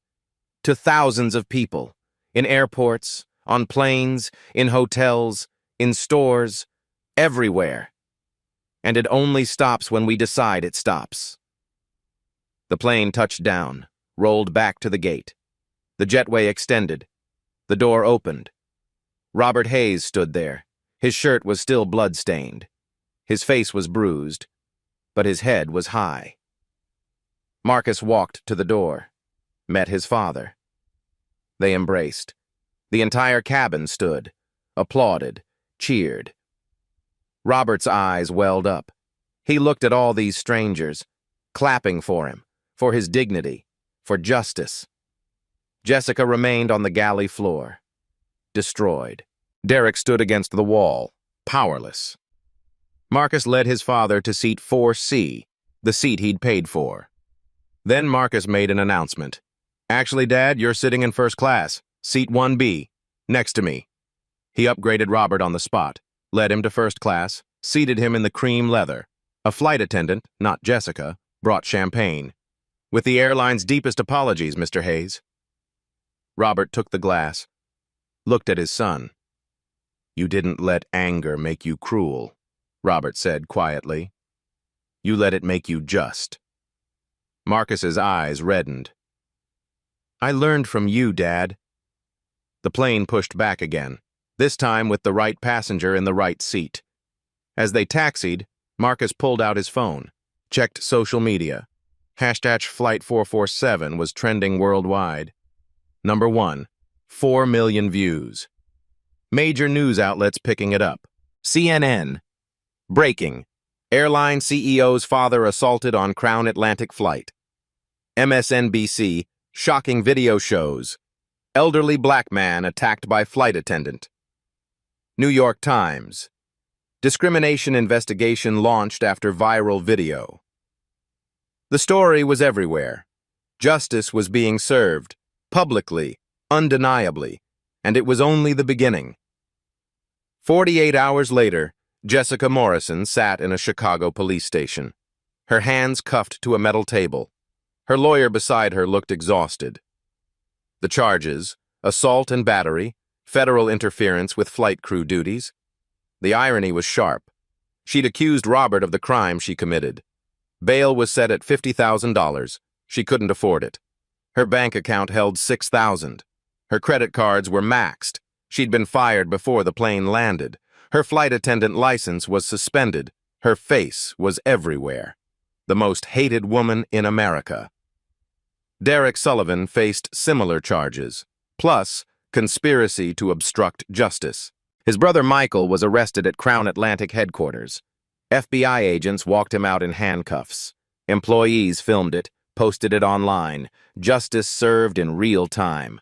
to thousands of people, in airports, on planes, in hotels, in stores, everywhere. And it only stops when we decide it stops. The plane touched down, rolled back to the gate. The jetway extended. The door opened. Robert Hayes stood there, His shirt was still blood-stained. His face was bruised, but his head was high. Marcus walked to the door, met his father. They embraced. The entire cabin stood, applauded, cheered. Robert's eyes welled up. He looked at all these strangers, clapping for him, for his dignity, for justice. Jessica remained on the galley floor, destroyed. Derek stood against the wall, powerless. Marcus led his father to seat 4C, the seat he'd paid for. Then Marcus made an announcement. "Actually, Dad, you're sitting in first class, seat 1B, next to me." He upgraded Robert on the spot, led him to first class, seated him in the cream leather. A flight attendant, not Jessica, brought champagne. "With the airline's deepest apologies, Mr. Hayes." Robert took the glass, looked at his son. "You didn't let anger make you cruel," Robert said quietly. "You let it make you just." Marcus's eyes reddened. "I learned from you, Dad." The plane pushed back again, this time with the right passenger in the right seat. As they taxied, Marcus pulled out his phone, checked social media. Hashtag Flight 447 was trending worldwide. Number 1, 4 million views. Major news outlets picking it up. CNN. Breaking. Airline CEO's father assaulted on Crown Atlantic flight. MSNBC. Shocking video shows. Elderly black man attacked by flight attendant. New York Times. Discrimination investigation launched after viral video. The story was everywhere. Justice was being served, publicly, undeniably, and it was only the beginning. 48 hours later, Jessica Morrison sat in a Chicago police station, her hands cuffed to a metal table. Her lawyer beside her looked exhausted. The charges: assault and battery, federal interference with flight crew duties. The irony was sharp. She'd accused Robert of the crime she committed. Bail was set at $50,000. She couldn't afford it. Her bank account held $6,000. Her credit cards were maxed. She'd been fired before the plane landed. Her flight attendant license was suspended. Her face was everywhere. The most hated woman in America. Derek Sullivan faced similar charges, plus conspiracy to obstruct justice. His brother Michael was arrested at Crown Atlantic headquarters. FBI agents walked him out in handcuffs. Employees filmed it, posted it online. Justice served in real time.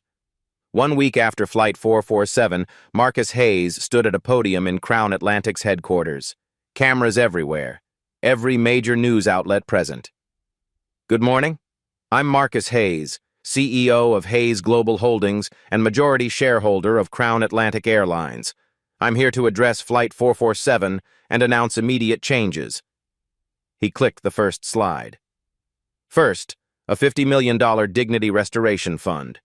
1 week after Flight 447, Marcus Hayes stood at a podium in Crown Atlantic's headquarters. Cameras everywhere. Every major news outlet present. "Good morning. I'm Marcus Hayes, CEO of Hayes Global Holdings and majority shareholder of Crown Atlantic Airlines. I'm here to address Flight 447 and announce immediate changes." He clicked the first slide. First, a $50 million dignity restoration fund.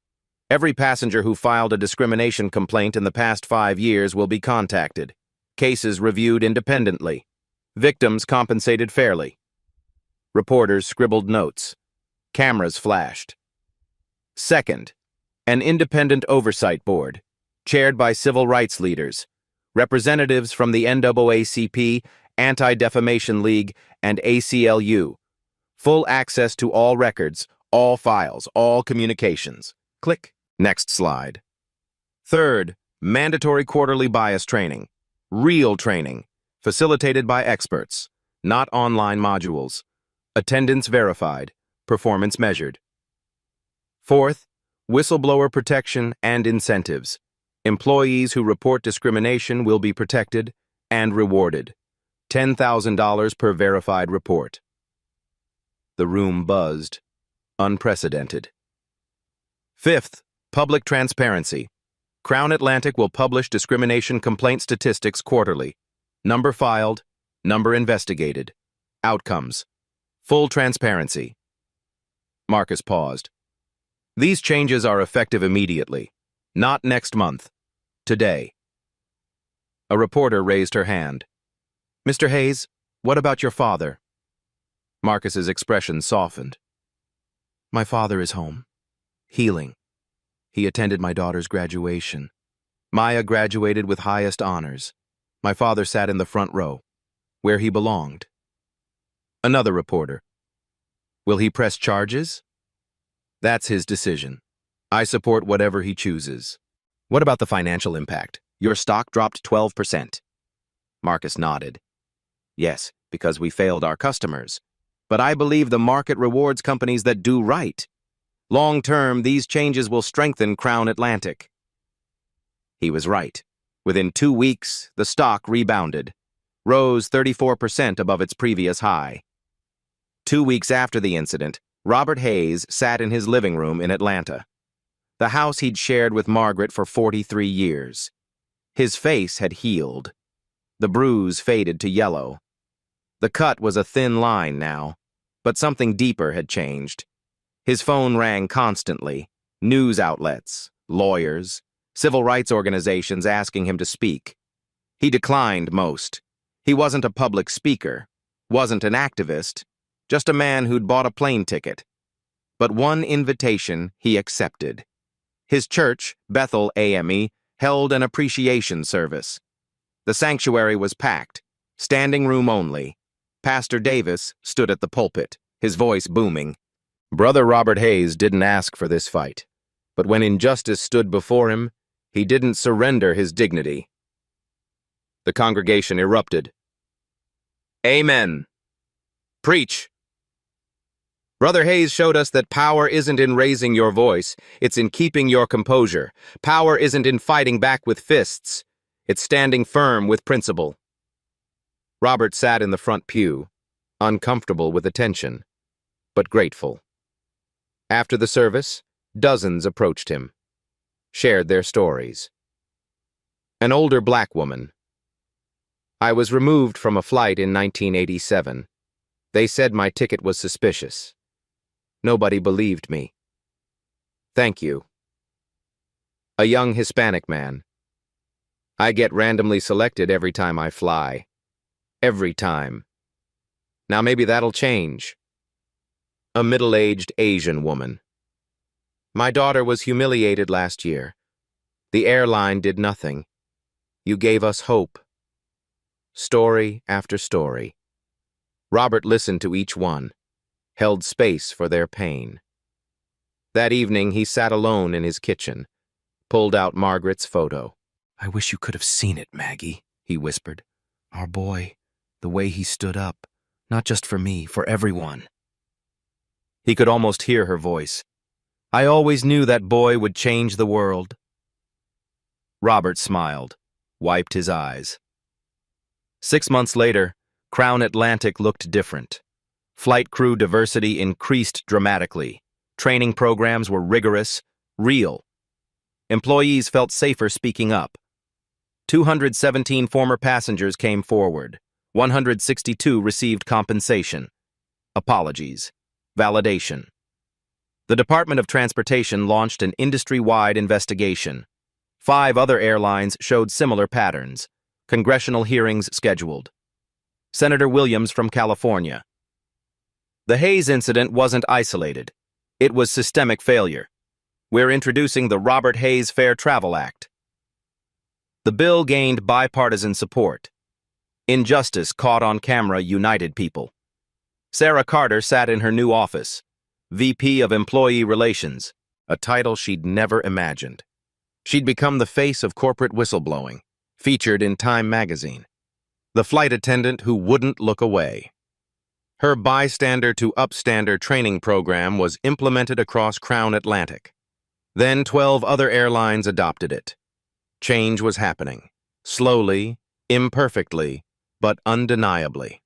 Every passenger who filed a discrimination complaint in the past 5 years will be contacted. Cases reviewed independently. Victims compensated fairly. Reporters scribbled notes. Cameras flashed. Second, an independent oversight board, chaired by civil rights leaders, representatives from the NAACP, Anti-Defamation League, and ACLU. Full access to all records, all files, all communications. Click. Next slide. Third, mandatory quarterly bias training. Real training, facilitated by experts, not online modules. Attendance verified, performance measured. Fourth, whistleblower protection and incentives. Employees who report discrimination will be protected and rewarded. $10,000 per verified report. The room buzzed. Unprecedented. Fifth, public transparency. Crown Atlantic will publish discrimination complaint statistics quarterly. Number filed, number investigated. Outcomes. Full transparency. Marcus paused. These changes are effective immediately. Not next month. Today. A reporter raised her hand. "Mr. Hayes, what about your father?" Marcus's expression softened. "My father is home. Healing. He attended my daughter's graduation. Maya graduated with highest honors. My father sat in the front row, where he belonged. Another reporter. Will he press charges? That's his decision. I support whatever he chooses. What about the financial impact? Your stock dropped 12%. Marcus nodded. Yes, because we failed our customers. But I believe the market rewards companies that do right. Long-term, these changes will strengthen Crown Atlantic. He was right. Within 2 weeks, the stock rebounded, rose 34% above its previous high. 2 weeks after the incident, Robert Hayes sat in his living room in Atlanta, the house he'd shared with Margaret for 43 years. His face had healed. The bruise faded to yellow. The cut was a thin line now, but something deeper had changed. His phone rang constantly, news outlets, lawyers, civil rights organizations asking him to speak. He declined most. He wasn't a public speaker, wasn't an activist, just a man who'd bought a plane ticket. But one invitation he accepted. His church, Bethel AME, held an appreciation service. The sanctuary was packed, standing room only. Pastor Davis stood at the pulpit, his voice booming. Brother Robert Hayes didn't ask for this fight, but when injustice stood before him, he didn't surrender his dignity. The congregation erupted. Amen. Preach. Brother Hayes showed us that power isn't in raising your voice, it's in keeping your composure. Power isn't in fighting back with fists, it's standing firm with principle. Robert sat in the front pew, uncomfortable with attention, but grateful. After the service, dozens approached him, shared their stories. An older black woman. I was removed from a flight in 1987. They said my ticket was suspicious. Nobody believed me. Thank you. A young Hispanic man. I get randomly selected every time I fly. Every time. Now maybe that'll change. A middle-aged Asian woman. My daughter was humiliated last year. The airline did nothing. You gave us hope. Story after story. Robert listened to each one, held space for their pain. That evening, he sat alone in his kitchen, pulled out Margaret's photo. I wish you could have seen it, Maggie, he whispered. Our boy, the way he stood up, not just for me, for everyone. He could almost hear her voice. I always knew that boy would change the world. Robert smiled, wiped his eyes. 6 months later, Crown Atlantic looked different. Flight crew diversity increased dramatically. Training programs were rigorous, real. Employees felt safer speaking up. 217 former passengers came forward. 162 received compensation, apologies, validation. The Department of Transportation launched an industry-wide investigation. 5 other airlines showed similar patterns. Congressional hearings scheduled. Senator Williams from California. The Hayes incident wasn't isolated. It was systemic failure. We're introducing the Robert Hayes Fair Travel Act. The bill gained bipartisan support. Injustice caught on camera united people. Sarah Carter sat in her new office, VP of Employee Relations, a title she'd never imagined. She'd become the face of corporate whistleblowing, featured in Time magazine. The flight attendant who wouldn't look away. Her bystander to upstander training program was implemented across Crown Atlantic. Then 12 other airlines adopted it. Change was happening, slowly, imperfectly, but undeniably.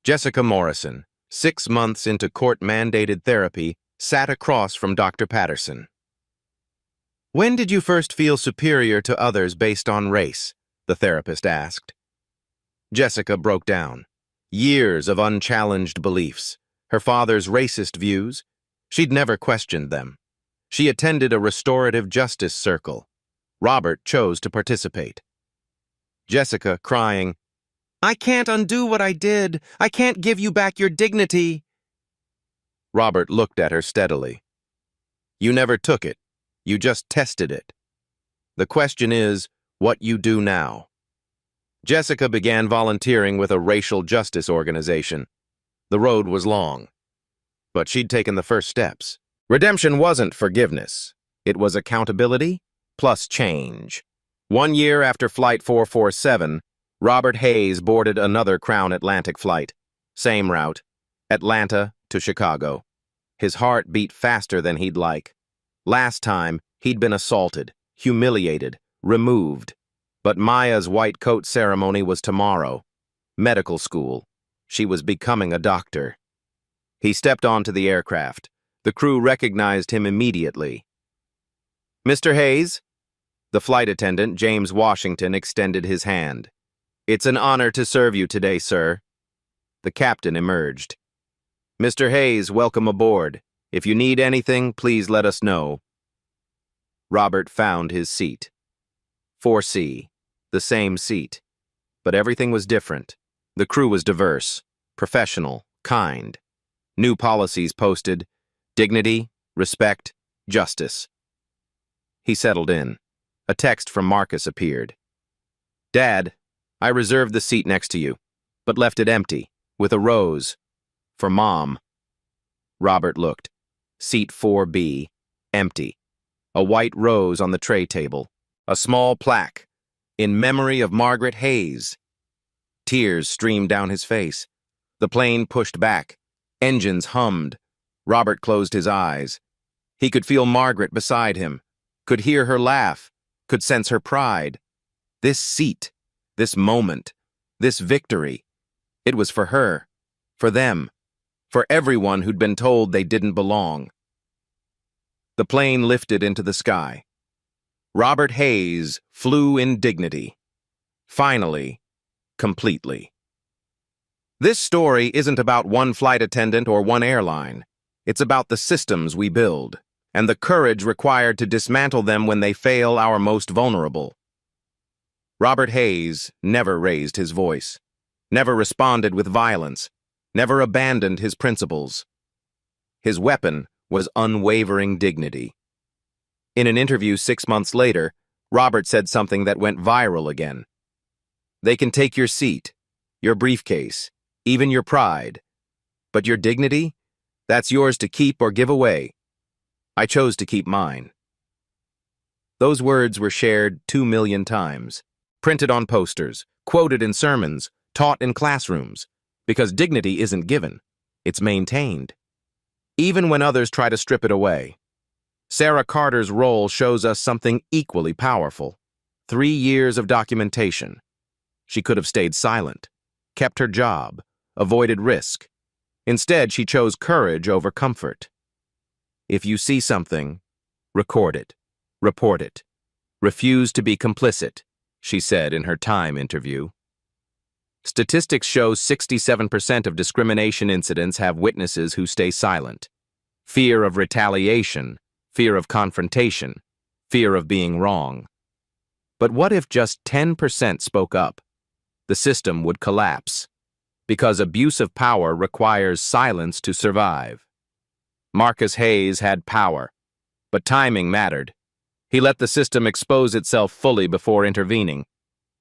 Jessica Morrison, 6 months into court-mandated therapy, sat across from Dr. Patterson. When did you first feel superior to others based on race? The therapist asked. Jessica broke down. Years of unchallenged beliefs, her father's racist views. She'd never questioned them. She attended a restorative justice circle. Robert chose to participate. Jessica, crying, I can't undo what I did. I can't give you back your dignity. Robert looked at her steadily. You never took it. You just tested it. The question is, what you do now. Jessica began volunteering with a racial justice organization. The road was long, but she'd taken the first steps. Redemption wasn't forgiveness. It was accountability plus change. 1 year after Flight 447, Robert Hayes boarded another Crown Atlantic flight. Same route, Atlanta to Chicago. His heart beat faster than he'd like. Last time, he'd been assaulted, humiliated, removed. But Maya's white coat ceremony was tomorrow. Medical school. She was becoming a doctor. He stepped onto the aircraft. The crew recognized him immediately. "Mr. Hayes?" The flight attendant, James Washington, extended his hand. "It's an honor to serve you today, sir." The captain emerged. "Mr. Hayes, welcome aboard. If you need anything, please let us know." Robert found his seat. 4C, the same seat. But everything was different. The crew was diverse, professional, kind. New policies posted: dignity, respect, justice. He settled in. A text from Marcus appeared. "Dad, I reserved the seat next to you, but left it empty, with a rose. For Mom." Robert looked. Seat 4B, empty. A white rose on the tray table. A small plaque, "In memory of Margaret Hayes." Tears streamed down his face. The plane pushed back. Engines hummed. Robert closed his eyes. He could feel Margaret beside him, could hear her laugh, could sense her pride. This seat, this moment, this victory, it was for her, for them, for everyone who'd been told they didn't belong. The plane lifted into the sky. Robert Hayes flew in dignity. Finally, completely. This story isn't about one flight attendant or one airline. It's about the systems we build, and the courage required to dismantle them when they fail our most vulnerable. Robert Hayes never raised his voice, never responded with violence, never abandoned his principles. His weapon was unwavering dignity. In an interview 6 months later, Robert said something that went viral again. "They can take your seat, your briefcase, even your pride. But your dignity? That's yours to keep or give away. I chose to keep mine." Those words were shared 2 million times, printed on posters, quoted in sermons, taught in classrooms, because dignity isn't given, it's maintained. Even when others try to strip it away. Sarah Carter's role shows us something equally powerful. 3 years of documentation. She could have stayed silent, kept her job, avoided risk. Instead, she chose courage over comfort. If you see something, record it, report it. Refuse to be complicit, she said in her Time interview. Statistics show 67% of discrimination incidents have witnesses who stay silent. Fear of retaliation, fear of confrontation, fear of being wrong. But what if just 10% spoke up? The system would collapse, because abuse of power requires silence to survive. Marcus Hayes had power, but timing mattered. He let the system expose itself fully before intervening.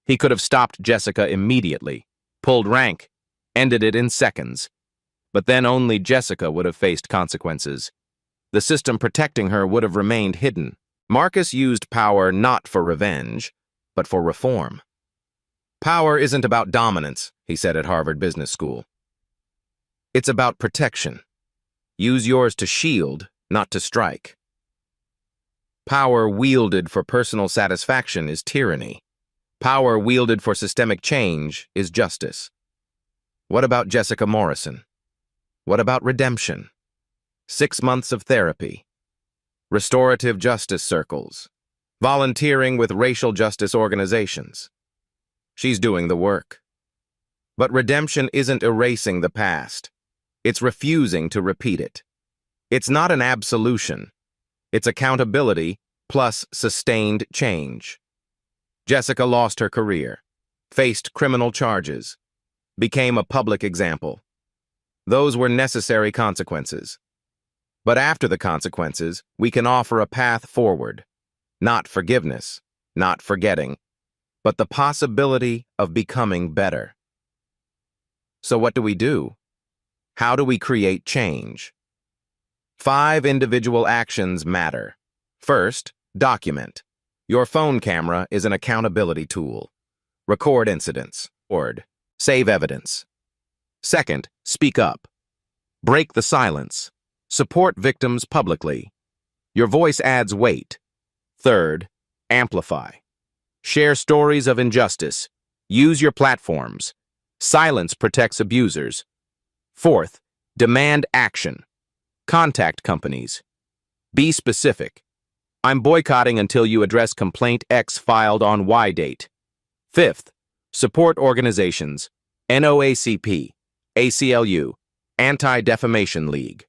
He could have stopped Jessica immediately, pulled rank, ended it in seconds. But then only Jessica would have faced consequences. The system protecting her would have remained hidden. Marcus used power not for revenge, but for reform. "Power isn't about dominance," he said at Harvard Business School. "It's about protection. Use yours to shield, not to strike." Power wielded for personal satisfaction is tyranny. Power wielded for systemic change is justice. What about Jessica Morrison? What about redemption? 6 months of therapy. Restorative justice circles. Volunteering with racial justice organizations. She's doing the work. But redemption isn't erasing the past. It's refusing to repeat it. It's not an absolution. It's accountability plus sustained change. Jessica lost her career, faced criminal charges, became a public example. Those were necessary consequences. But after the consequences, we can offer a path forward. Not forgiveness, not forgetting, but the possibility of becoming better. So what do we do? How do we create change? 5 individual actions matter. First, document. Your phone camera is an accountability tool. Record incidents. Save evidence. Second, speak up. Break the silence. Support victims publicly. Your voice adds weight. Third, amplify. Share stories of injustice. Use your platforms. Silence protects abusers. Fourth, demand action. Contact companies. Be specific. I'm boycotting until you address complaint X filed on Y date. Fifth, support organizations. NOACP, ACLU, Anti-Defamation League.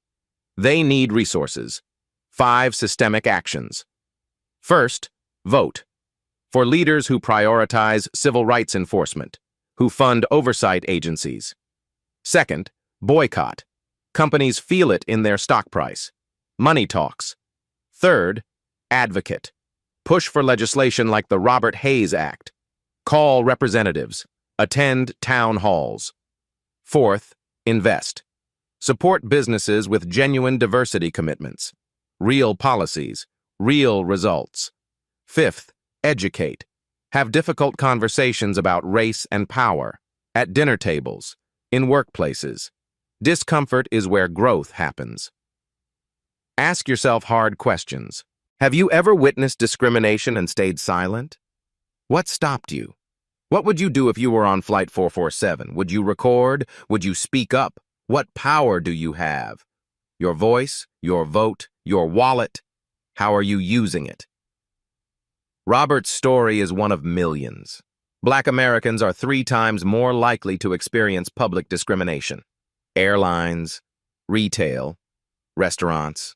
They need resources. 5 systemic actions. First, vote. For leaders who prioritize civil rights enforcement, who fund oversight agencies. Second, boycott. Companies feel it in their stock price. Money talks. Third, advocate. Push for legislation like the Robert Hayes Act. Call representatives. Attend town halls. Fourth, invest. Support businesses with genuine diversity commitments. Real policies. Real results. Fifth, educate. Have difficult conversations about race and power. At dinner tables. In workplaces. Discomfort is where growth happens. Ask yourself hard questions. Have you ever witnessed discrimination and stayed silent? What stopped you? What would you do if you were on Flight 447? Would you record? Would you speak up? What power do you have? Your voice, your vote, your wallet. How are you using it? Robert's story is one of millions. Black Americans are 3 times more likely to experience public discrimination. Airlines, retail, restaurants,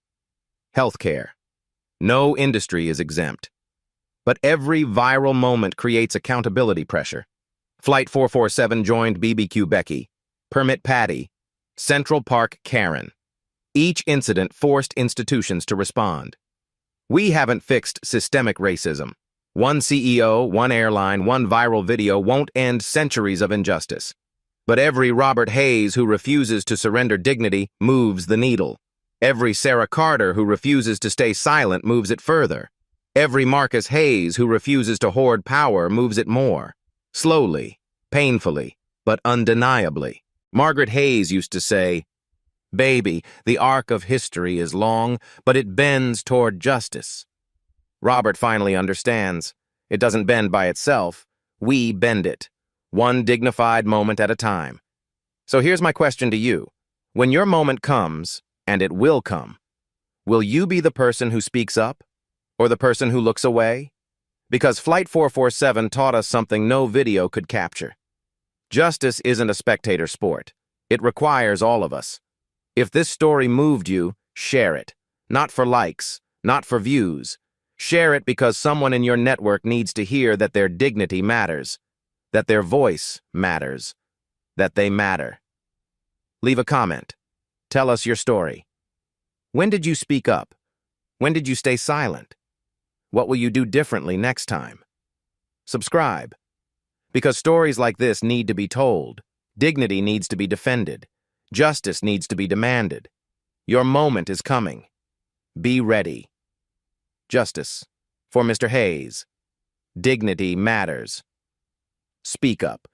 healthcare. No industry is exempt. But every viral moment creates accountability pressure. Flight 447 joined BBQ Becky, Permit Patty, Central Park Karen. Each incident forced institutions to respond. We haven't fixed systemic racism. One CEO, one airline, one viral video won't end centuries of injustice. But every Robert Hayes who refuses to surrender dignity moves the needle. Every Sarah Carter who refuses to stay silent moves it further. Every Marcus Hayes who refuses to hoard power moves it more. Slowly, painfully, but undeniably. Margaret Hayes used to say, "Baby, the arc of history is long, but it bends toward justice." Robert finally understands. It doesn't bend by itself. We bend it. One dignified moment at a time. So here's my question to you. When your moment comes, and it will come, will you be the person who speaks up? Or the person who looks away? Because Flight 447 taught us something no video could capture. Justice isn't a spectator sport. It requires all of us. If this story moved you, share it. Not for likes, not for views. Share it because someone in your network needs to hear that their dignity matters, that their voice matters, that they matter. Leave a comment. Tell us your story. When did you speak up? When did you stay silent? What will you do differently next time? Subscribe. Because stories like this need to be told. Dignity needs to be defended. Justice needs to be demanded. Your moment is coming. Be ready. Justice. For Mr. Hayes. Dignity matters. Speak up.